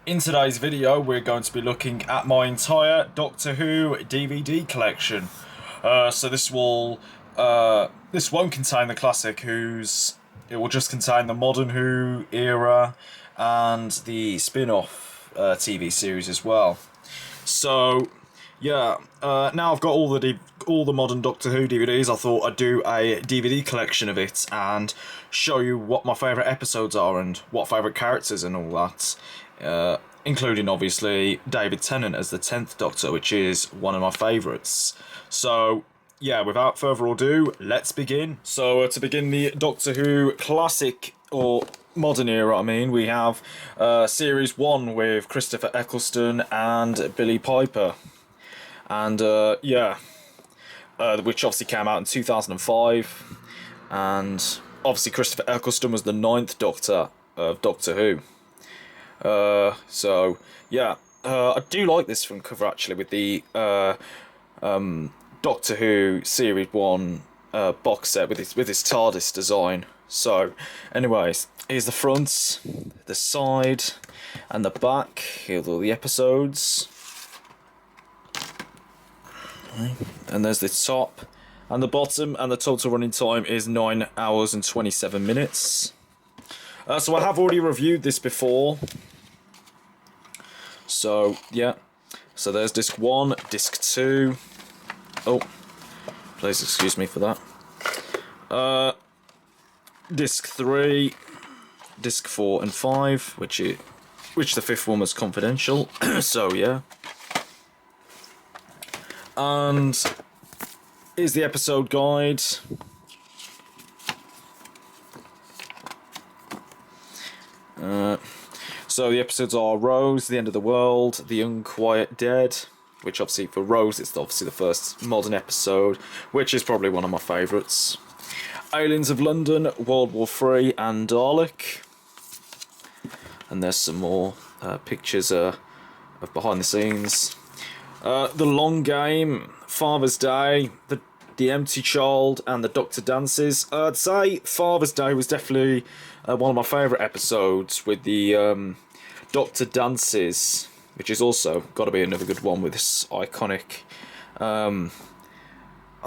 In today's video, we're going to be looking at my entire Doctor Who DVD collection. So this won't contain the classic Who's. It will just contain the modern Who era and the spin-off TV series as well. So yeah, now I've got all the modern Doctor Who DVDs. I thought I'd do a DVD collection of it and show you what my favourite episodes are and what favourite characters and all that. Including obviously David Tennant as the 10th Doctor, which is one of my favourites. So yeah, without further ado, let's begin. So to begin the Doctor Who classic or modern era, we have series 1 with Christopher Eccleston and Billie Piper, and which obviously came out in 2005, and obviously Christopher Eccleston was the 9th Doctor of Doctor Who. I do like this front cover actually, with the Doctor Who Series 1 box set with its TARDIS design. So, anyways, here's the front, the side, and the back. Here's all the episodes. And there's the top and the bottom, and the total running time is 9 hours and 27 minutes. So I have already reviewed this before. So, yeah. So there's disc 1, disc 2. Oh, please excuse me for that. Disc 3, disc 4 and 5, which the 5th one was confidential. So, yeah. And here's the episode guide. So the episodes are Rose, The End of the World, The Unquiet Dead, which obviously for Rose it's obviously the first modern episode, which is probably one of my favourites. Aliens of London, World War III, and Dalek. And there's some more pictures of behind the scenes. The Long Game, Father's Day, The Empty Child, and The Doctor Dances. I'd say Father's Day was definitely one of my favourite episodes, with the Doctor Dances, which is also got to be another good one with this iconic, I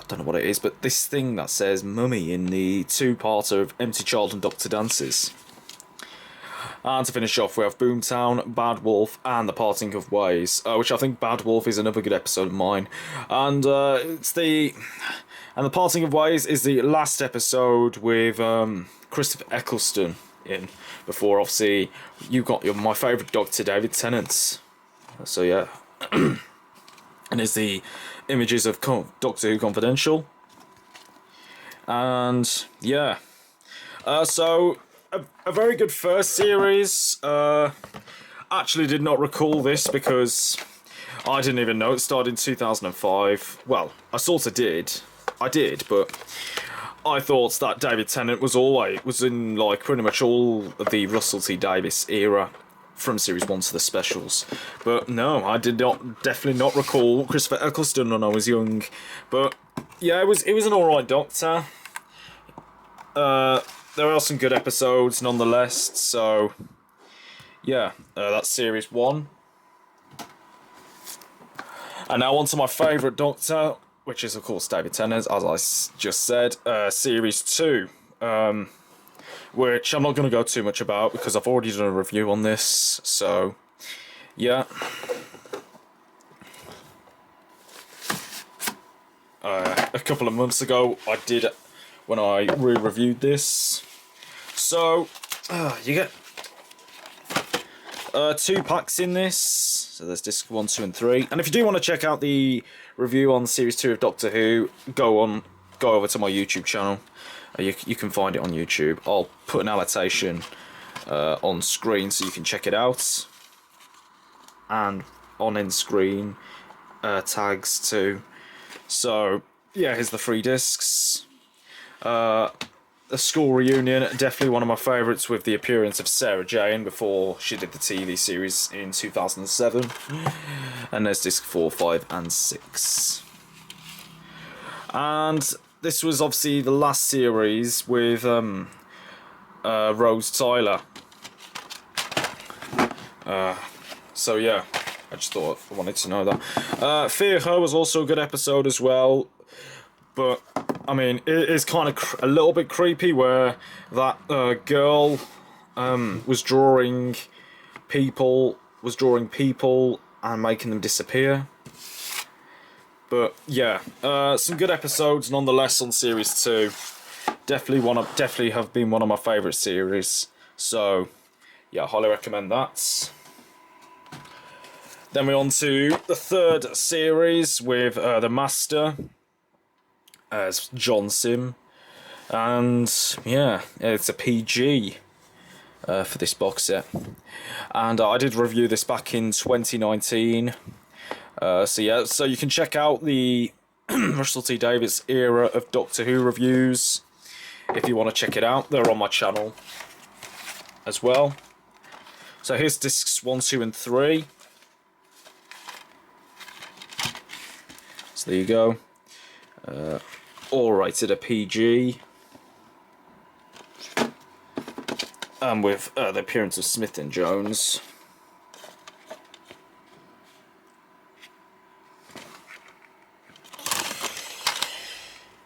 don't know what it is, but this thing that says Mummy in the two-parter of Empty Child and Doctor Dances. And to finish off, we have Boomtown, Bad Wolf, and The Parting of Ways, which I think Bad Wolf is another good episode of mine. And The Parting of Ways is the last episode with Christopher Eccleston in, before obviously you got my favourite Doctor, David Tennant. So yeah. And here's the images of Doctor Who Confidential. And yeah. So a very good first series. Actually did not recall this because I didn't even know it started in 2005. Well, I sort of did. I did, but I thought that David Tennant was in like pretty much all of the Russell T Davies era from series 1 to the specials. But no, I did definitely not recall Christopher Eccleston when I was young. But yeah, it was an alright Doctor. There are some good episodes nonetheless, so yeah, that's series 1. And now on to my favourite Doctor, which is of course David Tennant, as I just said, series 2, which I'm not going to go too much about because I've already done a review on this, so yeah. A couple of months ago I did, when I re-reviewed this. So you get 2 packs in this. So there's disc 1, 2 and 3. And if you do want to check out the review on series 2 of Doctor Who, go over to my YouTube channel. You can find it on YouTube. I'll put an annotation on screen so you can check it out, and on end screen tags too. So yeah, here's the 3 discs. The school reunion, definitely one of my favourites, with the appearance of Sarah Jane before she did the TV series in 2007. And there's disc 4, 5 and 6. And this was obviously the last series with Rose Tyler. So yeah, I just thought I wanted to know that. Fear Her was also a good episode as well, but I mean it is kind of a little bit creepy where that girl was drawing people and making them disappear. But yeah, some good episodes nonetheless on series 2. Definitely have been one of my favourite series. So yeah, highly recommend that. Then we're on to the third series with the Master as John Sim, and yeah, it's a PG for this box set. And I did review this back in 2019. So yeah, so you can check out the Russell T Davies era of Doctor Who reviews if you want to check it out. They're on my channel as well. So here's discs 1, 2, and 3. So there you go. All rated a PG. And with the appearance of Smith and Jones.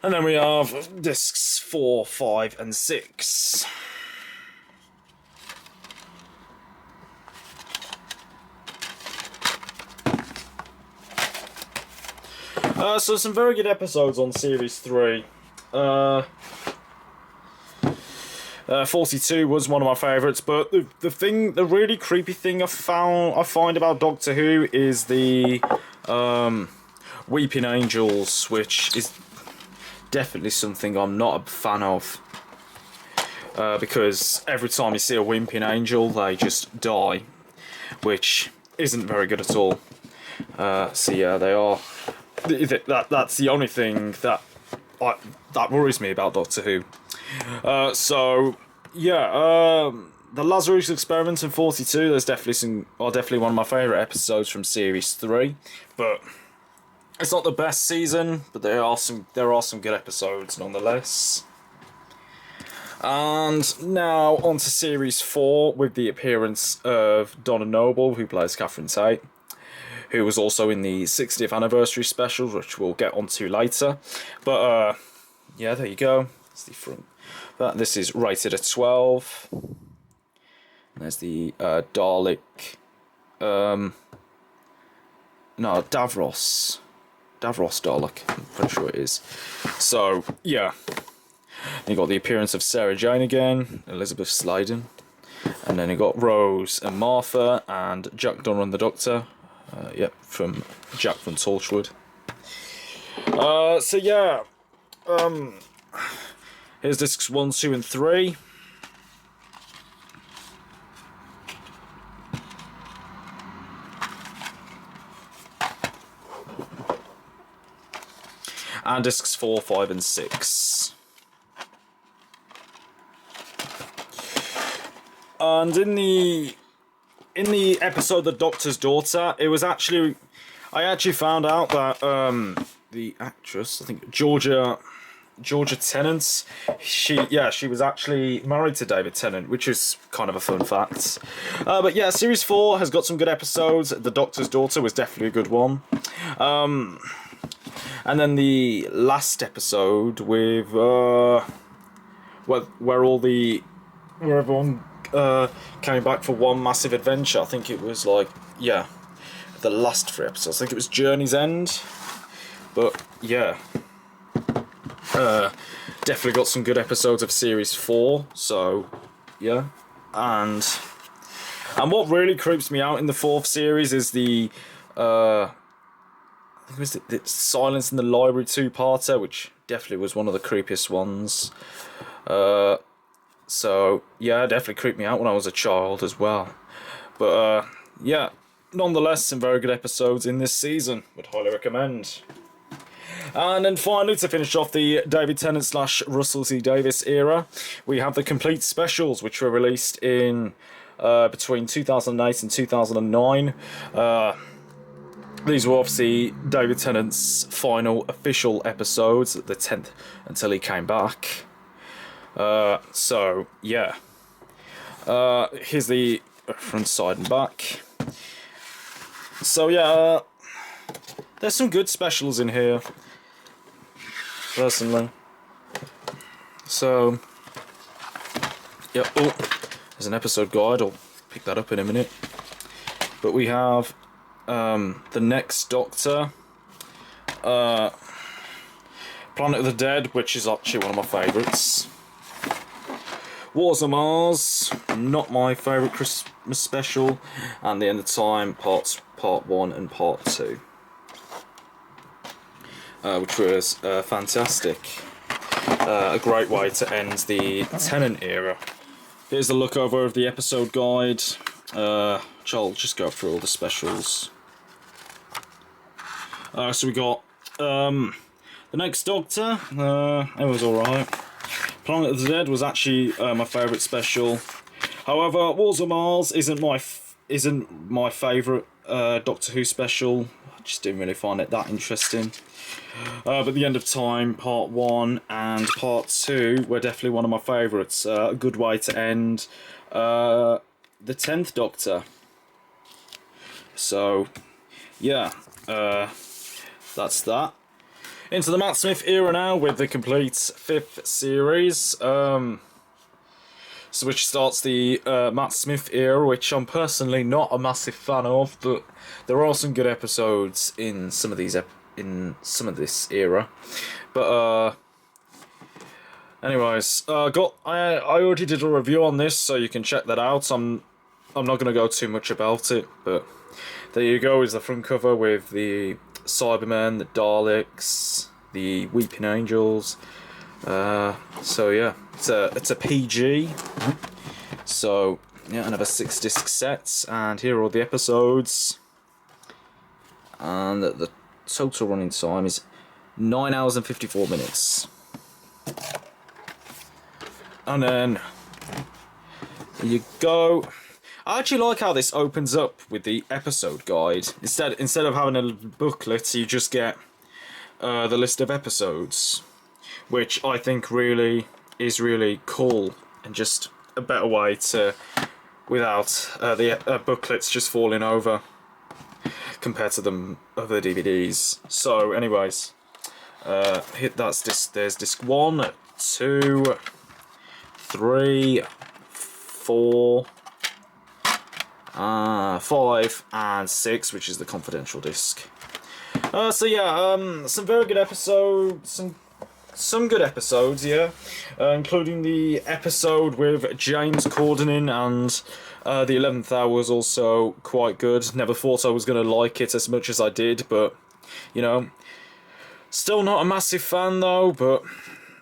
And then we have discs 4, 5, and 6. So some very good episodes on Series 3. 42 was one of my favourites, but the really creepy thing I find about Doctor Who is the Weeping Angels, which is definitely something I'm not a fan of. Because every time you see a Weeping Angel, they just die, which isn't very good at all. So yeah, they are. That's the only thing that worries me about Doctor Who. So yeah, the Lazarus Experiment in 42. There's definitely one of my favourite episodes from Series 3, but it's not the best season. But there are some good episodes nonetheless. And now on to Series 4 with the appearance of Donna Noble, who plays Catherine Tate, who was also in the 60th anniversary special, which we'll get onto later. But yeah, there you go. It's the front. But this is rated at 12. And there's the Dalek. No, Davros Dalek. I'm pretty sure it is. So yeah, you got the appearance of Sarah Jane again, Elizabeth Sladen, and then you got Rose and Martha and Jack Donner and the Doctor. From Jack from Torchwood. So yeah, here's discs 1, 2, and 3. And discs 4, 5, and 6. And in the episode The Doctor's Daughter, I actually found out that the actress, I think Georgia Tennant, she was actually married to David Tennant, which is kind of a fun fact. But yeah, Series 4 has got some good episodes. The Doctor's Daughter was definitely a good one. And then the last episode with where everyone came back for one massive adventure. I think it was the last 3 episodes. I think it was Journey's End. But yeah, definitely got some good episodes of Series 4. So yeah, and what really creeps me out in the 4th series is the I think it was the Silence in the Library 2-parter, which definitely was one of the creepiest ones. So yeah, it definitely creeped me out when I was a child as well. But yeah, nonetheless, some very good episodes in this season. Would highly recommend. And then finally, to finish off the David Tennant / Russell T Davies era, we have the complete specials, which were released in between 2008 and 2009. These were obviously David Tennant's final official episodes, the 10th until he came back. So yeah, here's the front, side, and back. So yeah, there's some good specials in here, personally. So yeah, oh, there's an episode guide. I'll pick that up in a minute. But we have the Next Doctor, Planet of the Dead, which is actually one of my favourites. Wars of Mars, not my favourite Christmas special, and The End of Time, Part 1 and Part 2, which was fantastic. A great way to end the Tennant era. Here's a look over of the episode guide, which I'll just go through all the specials. So we got The Next Doctor, it was alright. Planet of the Dead was actually my favourite special. However, Wars of Mars isn't my favourite Doctor Who special. I just didn't really find it that interesting. But The End of Time, Part 1 and Part 2 were definitely one of my favourites. A good way to end the 10th Doctor. So, yeah, that's that. Into the Matt Smith era now with the complete 5th series, so which starts the Matt Smith era, which I'm personally not a massive fan of, but there are some good episodes in some of these this era. But anyways, I already did a review on this, so you can check that out. I'm not going to go too much about it, but there you go. Is the front cover with the Cybermen, the Daleks, the Weeping Angels. So yeah, it's a PG. So yeah, another 6 disc sets, and here are all the episodes. And the total running time is 9 hours and 54 minutes. And then there you go. I actually like how this opens up with the episode guide. Instead of having a booklet, you just get the list of episodes, which I think is really cool, and just a better way to, without the booklets just falling over compared to them other DVDs. So, anyways, there's disc 1, 2, 3, 4. 5 and 6, which is the confidential disc. So yeah, some very good episodes, some good episodes, yeah, including the episode with James Corden in, and the 11th Hour was also quite good. Never thought I was going to like it as much as I did, but you know, still not a massive fan though. But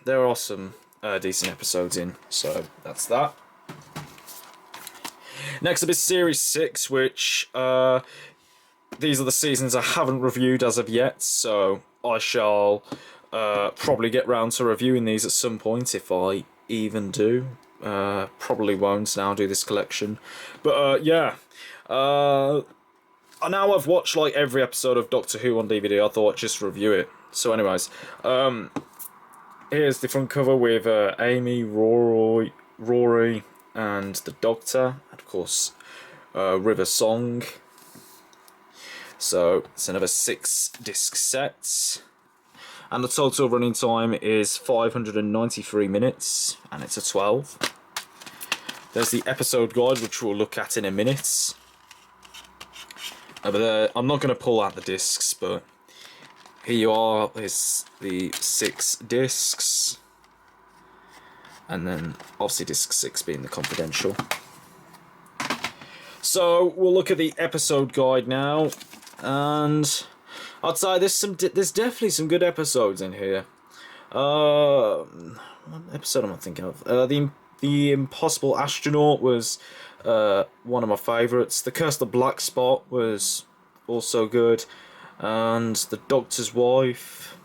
there are some decent episodes in, so that's that. Next up is Series 6, which these are the seasons I haven't reviewed as of yet, so I shall probably get round to reviewing these at some point, if I even do. Probably won't now do this collection. But yeah, now I've watched like every episode of Doctor Who on DVD, I thought I'd just review it. So anyways, here's the front cover with Amy, Rory and the Doctor, and of course River Song. So it's another 6 disc set, and the total running time is 593 minutes, and it's a 12. There's the episode guide, which we'll look at in a minute. But I'm not going to pull out the discs, but here you are. Is the 6 discs. And then, obviously, disc 6 being the confidential. So, we'll look at the episode guide now. And I'd say there's definitely some good episodes in here. What episode am I thinking of? The Impossible Astronaut was one of my favourites. The Curse of the Black Spot was also good. And The Doctor's Wife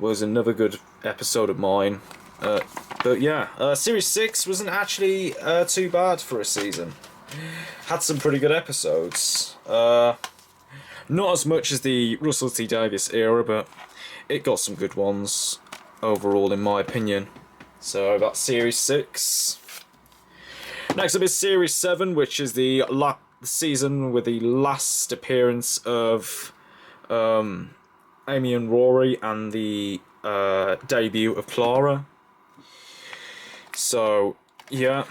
was another good episode of mine. But yeah, Series 6 wasn't actually too bad for a season. Had some pretty good episodes. Not as much as the Russell T Davies era, but it got some good ones overall, in my opinion. So that's Series 6. Next up is Series 7, which is the the season with the last appearance of Amy and Rory and the debut of Clara. So, yeah.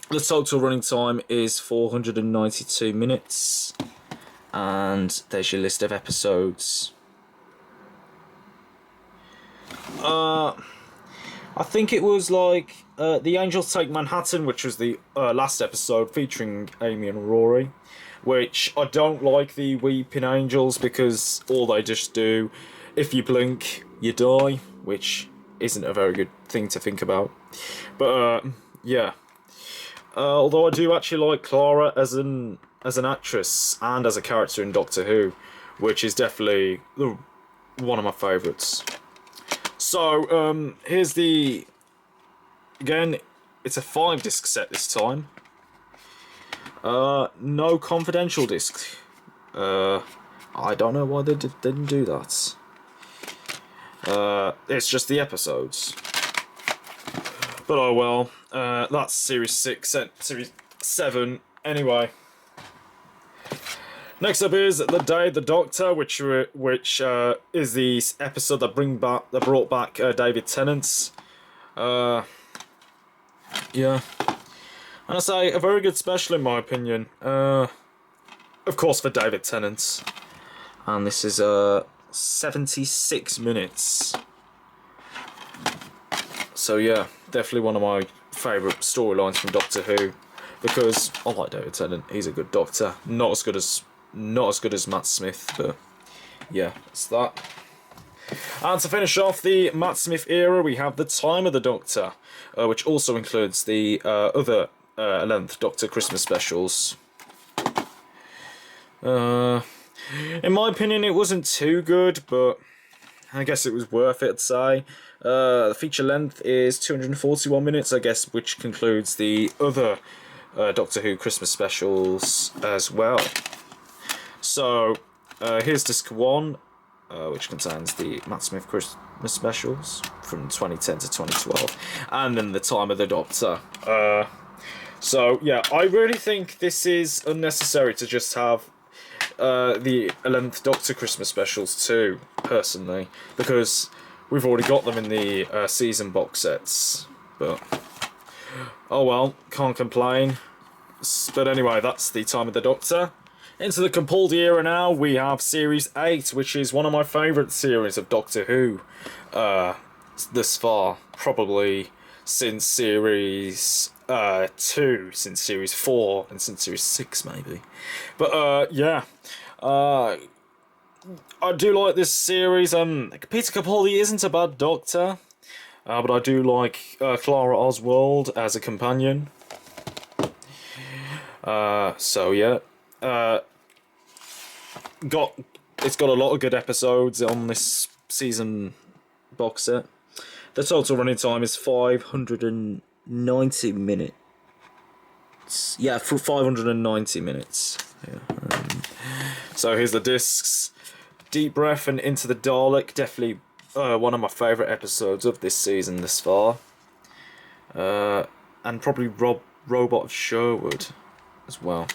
The total running time is 492 minutes. And there's your list of episodes. I think it was like The Angels Take Manhattan, which was the last episode featuring Amy and Rory, which I don't like the Weeping Angels because all they just do, if you blink, you die, which isn't a very good thing to think about. But yeah, although I do actually like Clara as an actress and as a character in Doctor Who, which is definitely one of my favourites. So, here's the... Again, it's a 5-disc set this time. No confidential disc. I don't know why they didn't do that. It's just the episodes. But oh well. That's Series 6, Series 7. Anyway. Next up is The Day of the Doctor, which is the episode that brought back David Tennant. Yeah, and I say a very good special in my opinion. Of course for David Tennant, and this is 76 minutes. So yeah, definitely one of my favourite storylines from Doctor Who, because I like David Tennant. He's a good Doctor, not as good as Matt Smith, but yeah, it's that. And to finish off the Matt Smith era, we have The Time of the Doctor, which also includes the other 11th Doctor Christmas specials. In my opinion, it wasn't too good, but I guess it was worth it, I'd say. The feature length is 241 minutes, I guess, which concludes the other Doctor Who Christmas specials as well. So, here's disc 1, which contains the Matt Smith Christmas specials from 2010 to 2012, and then The Time of the Doctor. So, yeah, I really think this is unnecessary to just have the 11th Doctor Christmas specials too, personally, because we've already got them in the season box sets. But, oh well, can't complain. But anyway, that's The Time of the Doctor. Into the Capaldi era now, we have Series 8, which is one of my favourite series of Doctor Who thus far. Probably since Series 2, since Series 4, and since Series 6 maybe. But yeah, I do like this series. Peter Capaldi isn't a bad Doctor, but I do like Clara Oswald as a companion. So yeah. It's got a lot of good episodes on this season box set. The total running time is 590 minutes. Yeah, for 590 minutes. Yeah. So here's the discs. Deep Breath and Into the Dalek, definitely one of my favourite episodes of this season this far. And probably Robot of Sherwood as well.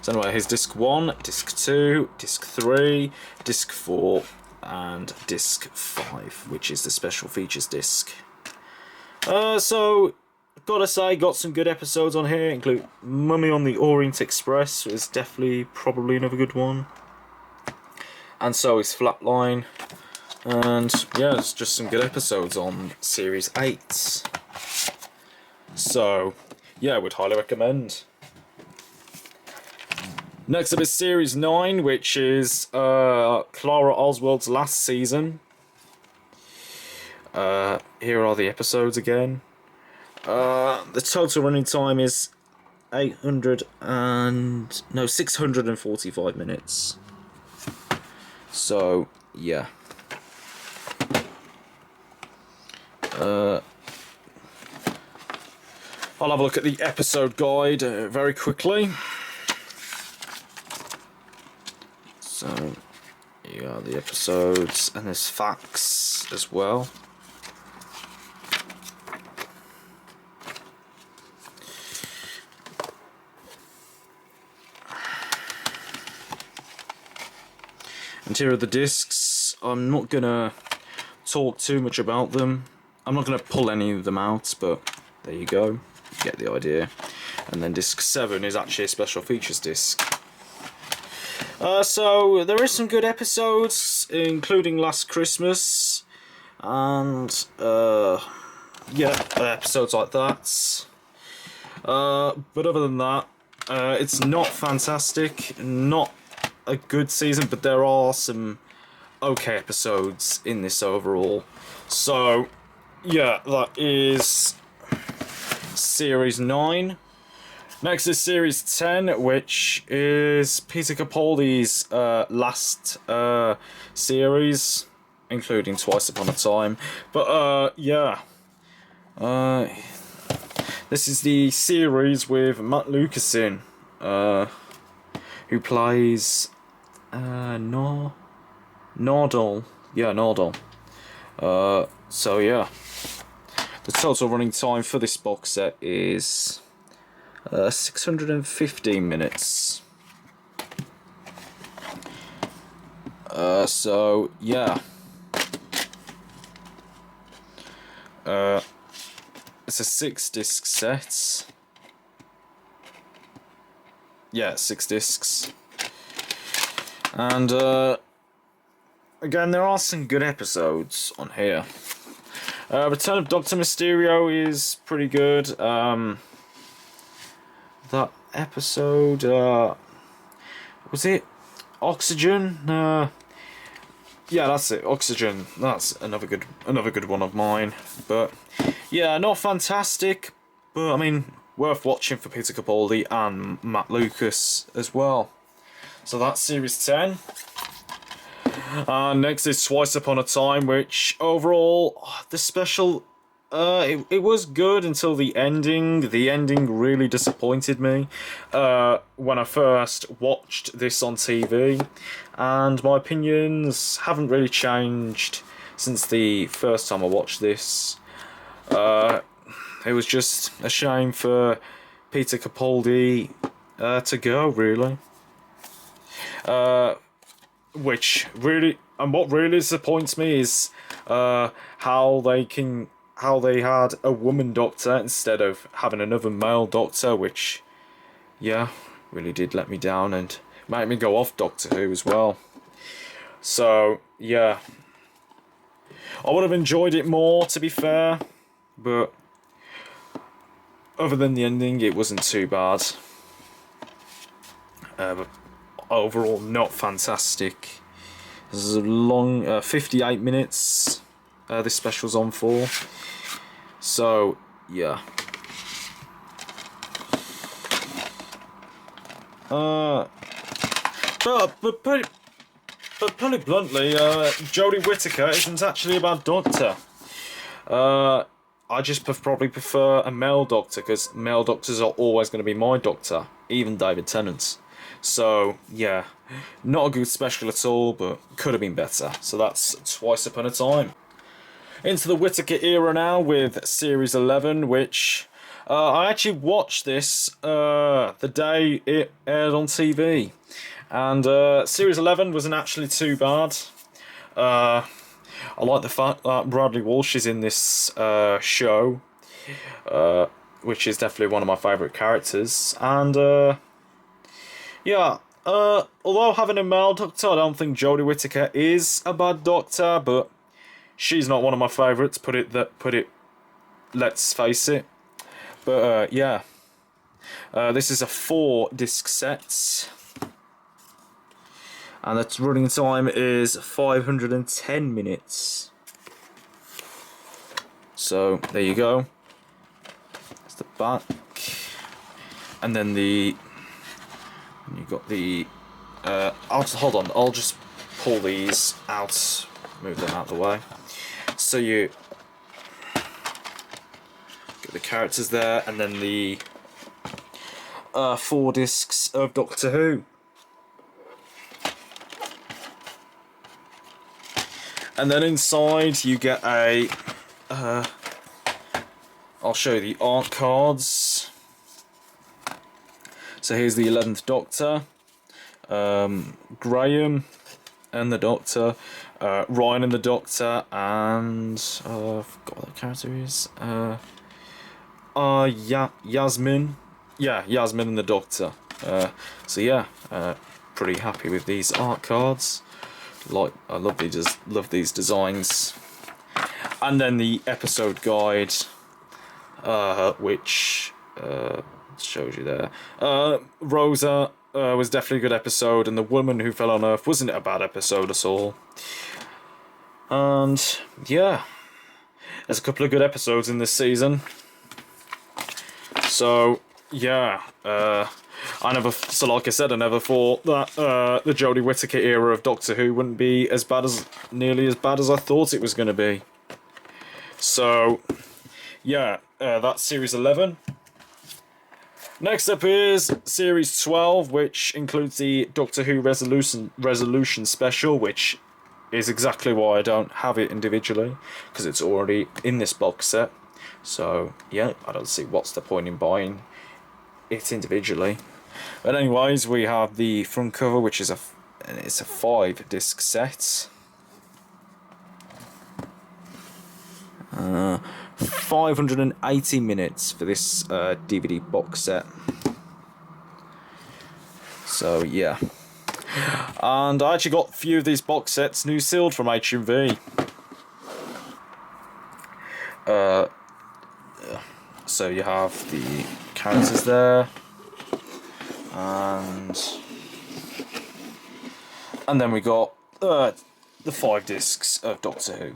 So anyway, here's disc 1, disc 2, disc 3, disc 4, and disc 5, which is the special features disc. So, gotta say, got some good episodes on here, include Mummy on the Orient Express, is definitely probably another good one. And so is Flatline. And yeah, it's just some good episodes on Series 8. So, yeah, I would highly recommend. Next up is Series 9, which is Clara Oswald's last season. Here are the episodes again. The total running time is 645 minutes. So, yeah. I'll have a look at the episode guide very quickly. So, yeah, the episodes, and there's facts as well. And here are the discs. I'm not gonna talk too much about them. I'm not gonna pull any of them out, but there you go. You get the idea. And then disc 7 is actually a special features disc. So there is some good episodes, including Last Christmas, and yeah, episodes like that. But other than that, it's not fantastic, not a good season, but there are some okay episodes in this overall. So yeah, that is Series 9. Next is Series 10, which is Peter Capaldi's last series, including Twice Upon a Time. But yeah, this is the series with Matt Lucas in, who plays Nordal. Yeah, Nordal. So yeah, the total running time for this box set is 615 minutes. So yeah, it's a 6-disc set. Yeah, 6 discs. And again, there are some good episodes on here. Return of Dr. Mysterio is pretty good. That episode, was it Oxygen? Yeah, that's it, Oxygen. That's another good one of mine. But yeah, not fantastic, but I mean, worth watching for Peter Capaldi and Matt Lucas as well. So that's Series 10. Next is Twice Upon a Time, which overall, the special, it was good until the ending. The ending really disappointed me when I first watched this on TV, and my opinions haven't really changed since the first time I watched this. It was just a shame for Peter Capaldi to go, really. What really disappoints me is how they had a woman doctor instead of having another male doctor, which, yeah, really did let me down and made me go off Doctor Who as well. So yeah, I would have enjoyed it more, to be fair, but other than the ending, it wasn't too bad. But overall, not fantastic. This is a long 58 minutes this special's on for. So yeah, but put it bluntly, Jodie Whittaker isn't actually a bad doctor. I just probably prefer a male doctor, because male doctors are always going to be my doctor, even David Tennant's. So yeah, not a good special at all, but could have been better. So that's Twice Upon a Time. Into the Whittaker era now with Series 11, which I actually watched this the day it aired on TV. And Series 11 wasn't actually too bad. I like the fact that Bradley Walsh is in this show, which is definitely one of my favourite characters. And yeah, although having a male doctor, I don't think Jodie Whittaker is a bad doctor, but she's not one of my favourites. Let's face it. But yeah, this is a 4-disc set, and its running time is 510 minutes. So there you go. That's the back, and then you got the. Hold on. I'll just pull these out, move them out of the way. So you get the characters there, and then the 4 discs of Doctor Who. And then inside you get a. I'll show you the art cards. So here's the 11th Doctor, Graham, and the Doctor, Ryan and the Doctor, and I forgot what the character is. Yasmin. Yeah, Yasmin and the Doctor. So yeah, pretty happy with these art cards. I love these designs. And then the episode guide, which shows you there. Rosa was definitely a good episode, and The Woman Who Fell on Earth wasn't a bad episode at all. And yeah, there's a couple of good episodes in this season. So yeah, like I said, I never thought that the Jodie Whittaker era of Doctor Who wouldn't be nearly as bad as I thought it was going to be. So yeah, that's series 11. Next up is series 12, which includes the Doctor Who Resolution special, which is exactly why I don't have it individually, because it's already in this box set. So yeah, I don't see what's the point in buying it individually. But anyways, we have the front cover, which is it's a 5-disc set. 580 minutes for this DVD box set. So yeah, and I actually got a few of these box sets new sealed from HMV. So you have the characters there, and then we got the 5 discs of Doctor Who.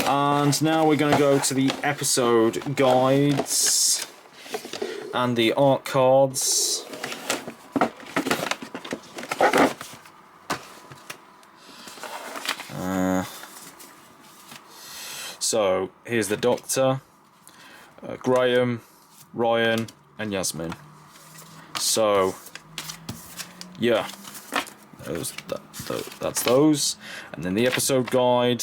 And now we're going to go to the episode guides and the art cards. So here's the Doctor, Graham, Ryan, and Yasmin. So yeah, that's those. And then the episode guide.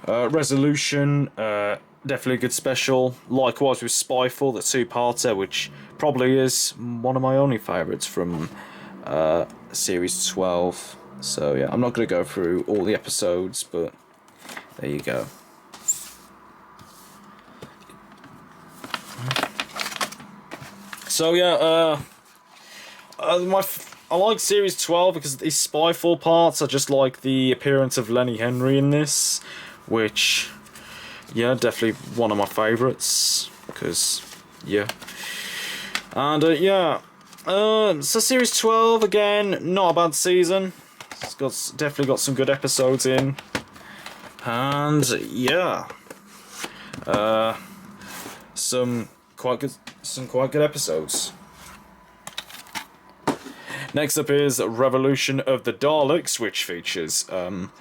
Resolution, definitely a good special. Likewise with Spyfall, the 2-parter, which probably is one of my only favourites from series 12. So yeah, I'm not going to go through all the episodes, but there you go. So yeah, I like series 12 because these Spyfall parts. I just like the appearance of Lenny Henry in this, which, yeah, definitely one of my favourites. Because, yeah. And, yeah. So series 12, again, not a bad season. It's definitely got some good episodes in. And, yeah. Some quite good episodes. Next up is Revolution of the Daleks, which features John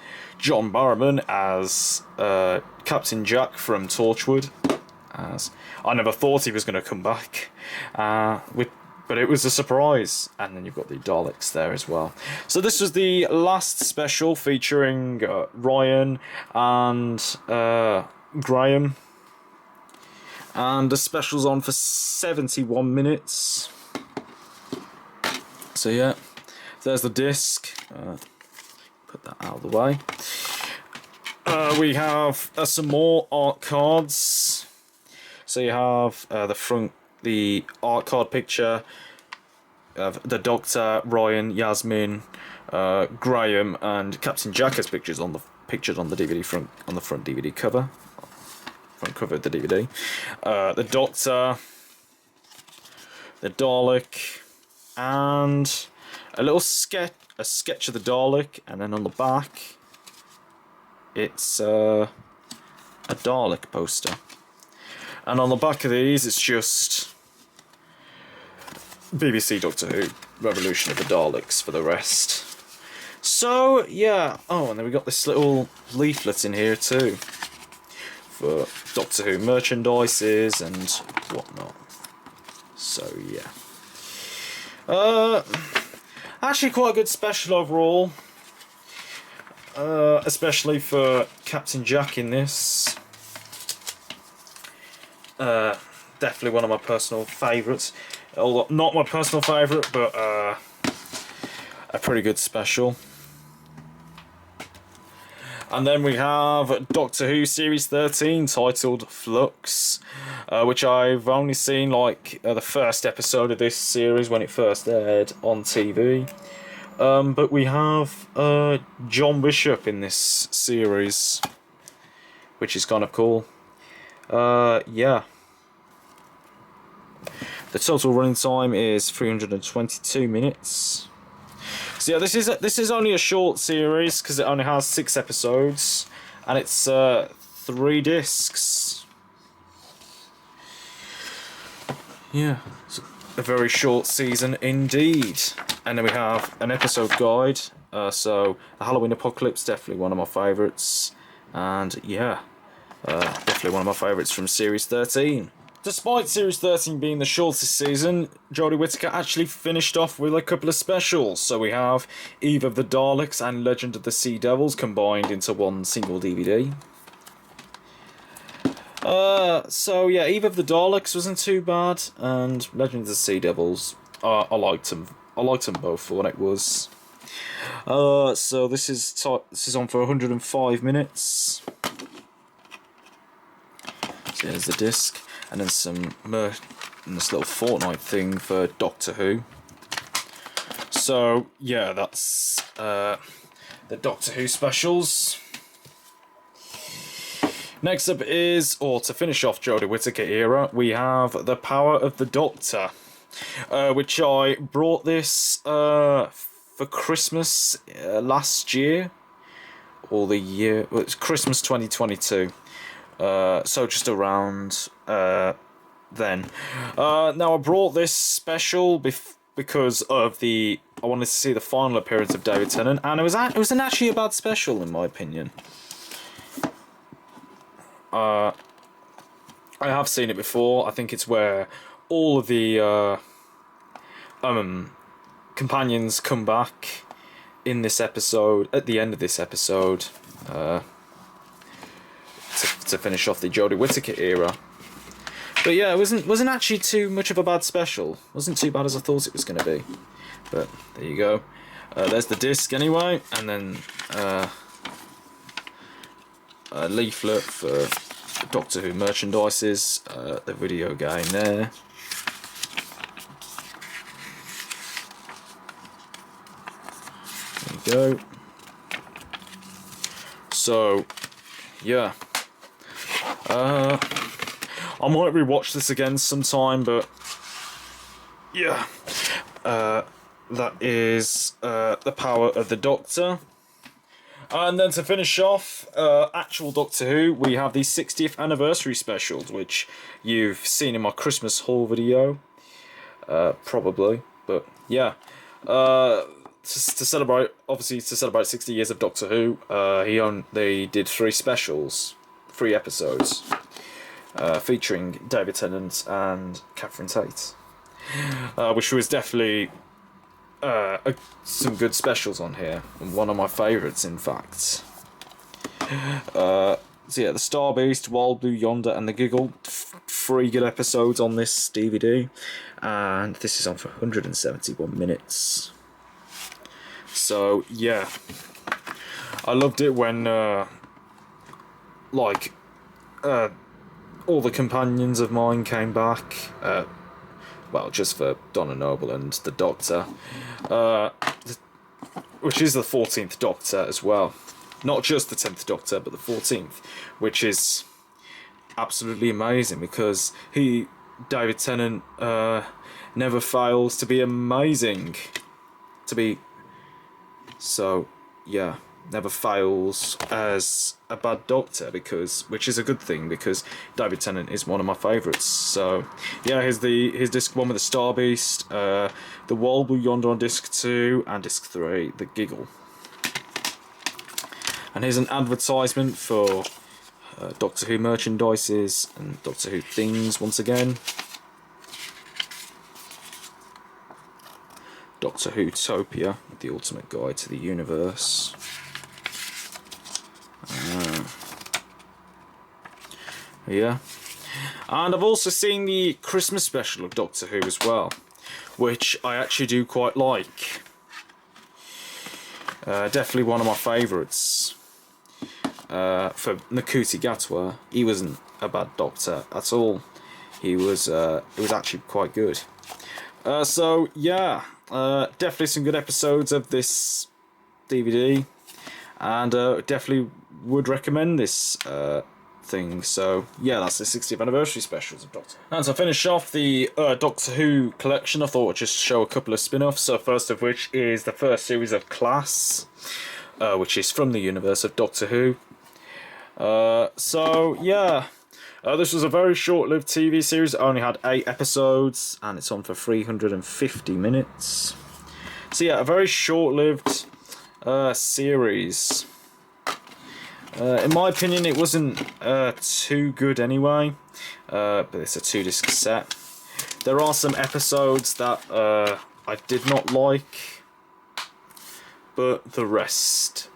Barrowman as Captain Jack from Torchwood. I never thought he was going to come back, but it was a surprise. And then you've got the Daleks there as well. So this was the last special featuring Ryan and Graham. And the special's on for 71 minutes. So yeah, there's the disc. Put that out of the way. We have some more art cards. So you have the art card picture of the Doctor, Ryan, Yasmin, Graham, and Captain Jack as pictured on the DVD front DVD cover. Front cover of the DVD. The Doctor, the Dalek, and a little sketch of the Dalek, and then on the back it's a Dalek poster. And on the back of these it's just BBC Doctor Who Revolution of the Daleks for the rest. So yeah, oh, and then we got this little leaflet in here too for Doctor Who merchandises and whatnot. So yeah. Actually quite a good special overall. especially for Captain Jack in this. Definitely one of my personal favourites. Although not my personal favourite, but a pretty good special. And then we have Doctor Who Series 13, titled Flux, which I've only seen like the first episode of this series when it first aired on TV. But we have John Bishop in this series, which is kind of cool. Yeah. The total running time is 322 minutes. So yeah, this is only a short series because it only has 6 episodes, and it's 3 discs. Yeah, it's a very short season indeed. And then we have an episode guide. So the Halloween Apocalypse, definitely one of my favourites, and yeah, definitely one of my favourites from Series 13. Despite Series 13 being the shortest season, Jodie Whittaker actually finished off with a couple of specials. So we have Eve of the Daleks and Legend of the Sea Devils combined into one single DVD. So yeah, Eve of the Daleks wasn't too bad, and Legend of the Sea Devils, I liked them. I liked them both for what it was. So this is on for 105 minutes. So here's the disc. And then this little Fortnite thing for Doctor Who. So yeah, that's the Doctor Who specials. Next up is, or to finish off Jodie Whittaker era, we have The Power of the Doctor, which I brought this for Christmas last year, or the year, well, it's Christmas 2022. So just around then. Now I brought this special because of I wanted to see the final appearance of David Tennant, and it wasn't actually a bad special in my opinion. I have seen it before. I think it's where all of the companions come back in this episode, at the end of this episode. To finish off the Jodie Whittaker era. But yeah, it wasn't actually too much of a bad special. Wasn't too bad as I thought it was going to be. But there you go. There's the disc anyway, and then a leaflet for Doctor Who merchandises, the video game there. There you go. So, yeah. I might rewatch this again sometime, but yeah, that is The Power of the Doctor. And then to finish off actual Doctor Who, we have the 60th anniversary specials, which you've seen in my Christmas haul video, probably. But yeah, to celebrate, obviously to celebrate 60 years of Doctor Who, they did 3 specials. 3 episodes featuring David Tennant and Catherine Tate, which was definitely some good specials on here, and one of my favourites in fact. So yeah, the Star Beast, Wild Blue Yonder and the Giggle, 3 good episodes on this DVD, and this is on for 171 minutes. So yeah, I loved it when all the companions of mine came back, well, just for Donna Noble and the Doctor, which is the 14th Doctor as well. Not just the 10th Doctor, but the 14th, which is absolutely amazing because David Tennant, never fails to be amazing. So, yeah. Never fails as a bad Doctor, which is a good thing because David Tennant is one of my favourites. So yeah, here's disc 1 with the Star Beast, the Wild Blue Yonder on disc 2, and disc 3, the Giggle. And here's an advertisement for Doctor Who merchandises and Doctor Who things once again. Doctor Who Utopia, the ultimate guide to the universe. Yeah. And I've also seen the Christmas special of Doctor Who as well, which I actually do quite like. Definitely one of my favourites. For Nakuti Gatwa, he wasn't a bad Doctor at all. It was actually quite good. So yeah, definitely some good episodes of this DVD, and definitely would recommend this thing. So yeah, that's the 60th anniversary specials of Doctor Who. And to finish off the Doctor Who collection, I thought I'd just show a couple of spin-offs. So first of which is the first series of Class, which is from the universe of Doctor Who. So yeah, this was a very short-lived TV series. It only had 8 episodes, and it's on for 350 minutes. So yeah, a very short-lived series. In my opinion, it wasn't too good anyway, but it's a 2-disc set. There are some episodes that I did not like, but there was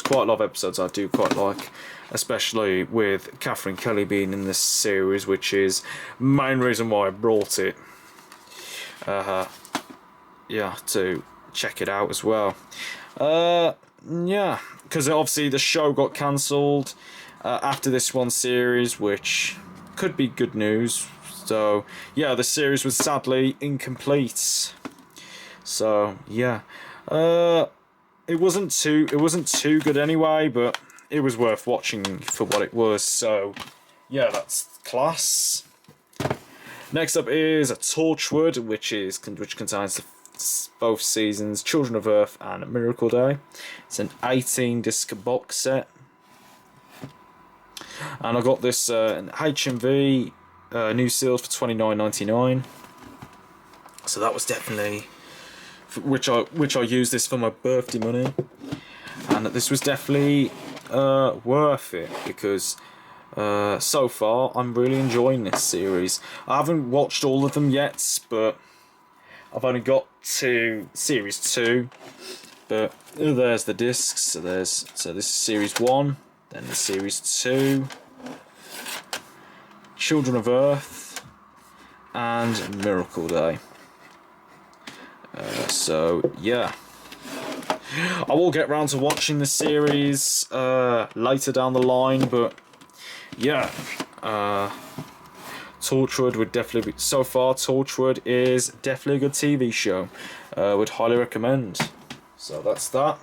quite a lot of episodes I do quite like, especially with Catherine Kelly being in this series, which is the main reason why I brought it. Yeah, to check it out as well. Yeah, because obviously the show got cancelled after this one series, which could be good news. So yeah, the series was sadly incomplete. So yeah, it wasn't too good anyway, but it was worth watching for what it was. So yeah, that's Class. Next up is Torchwood, which contains both seasons, Children of Earth and Miracle Day. It's an 18-disc box set, and I got this in HMV New Seals for $29.99. So that was definitely which I used this for my birthday money, and this was definitely worth it because so far I'm really enjoying this series. I haven't watched all of them yet, but I've only got to series 2, but there's the discs. So this is series 1, then the series 2, Children of Earth, and Miracle Day. So yeah, I will get round to watching the series later down the line, but yeah. Torchwood would definitely be, so far Torchwood is definitely a good TV show. Would highly recommend. So that's that.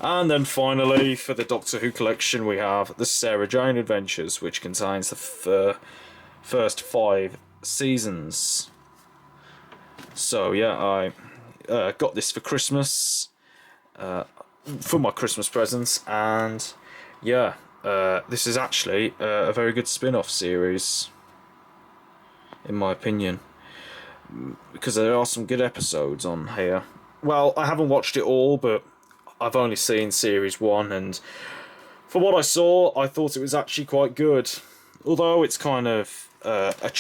And then finally, for the Doctor Who collection, we have the Sarah Jane Adventures, which contains the first 5 seasons. So yeah, I got this for Christmas, for my Christmas presents, and yeah, this is actually a very good spin-off series, in my opinion, because there are some good episodes on here. Well, I haven't watched it all, but I've only seen series 1, and for what I saw, I thought it was actually quite good. Although it's kind of kind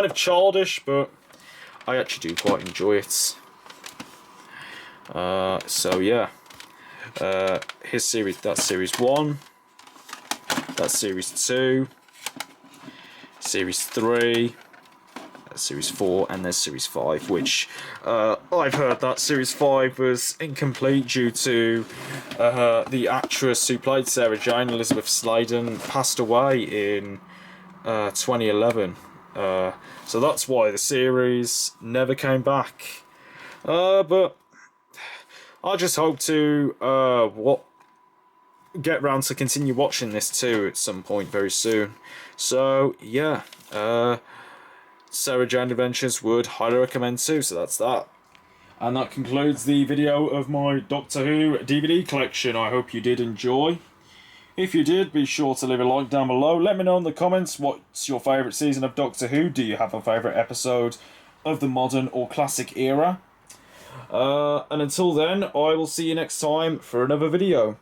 of childish, but I actually do quite enjoy it. So yeah, here's series 1, that's series 2, series 3, series 4, and there's series 5, which I've heard that series 5 was incomplete due to the actress who played Sarah Jane, Elizabeth Sladen, passed away in 2011. So that's why the series never came back. But I just hope to get round to continue watching this too at some point very soon. So yeah, Sarah Jane Adventures would highly recommend too. So that's that. And that concludes the video of my Doctor Who DVD collection. I hope you did enjoy. If you did, be sure to leave a like down below. Let me know in the comments what's your favourite season of Doctor Who. Do you have a favourite episode of the modern or classic era? And until then, I will see you next time for another video.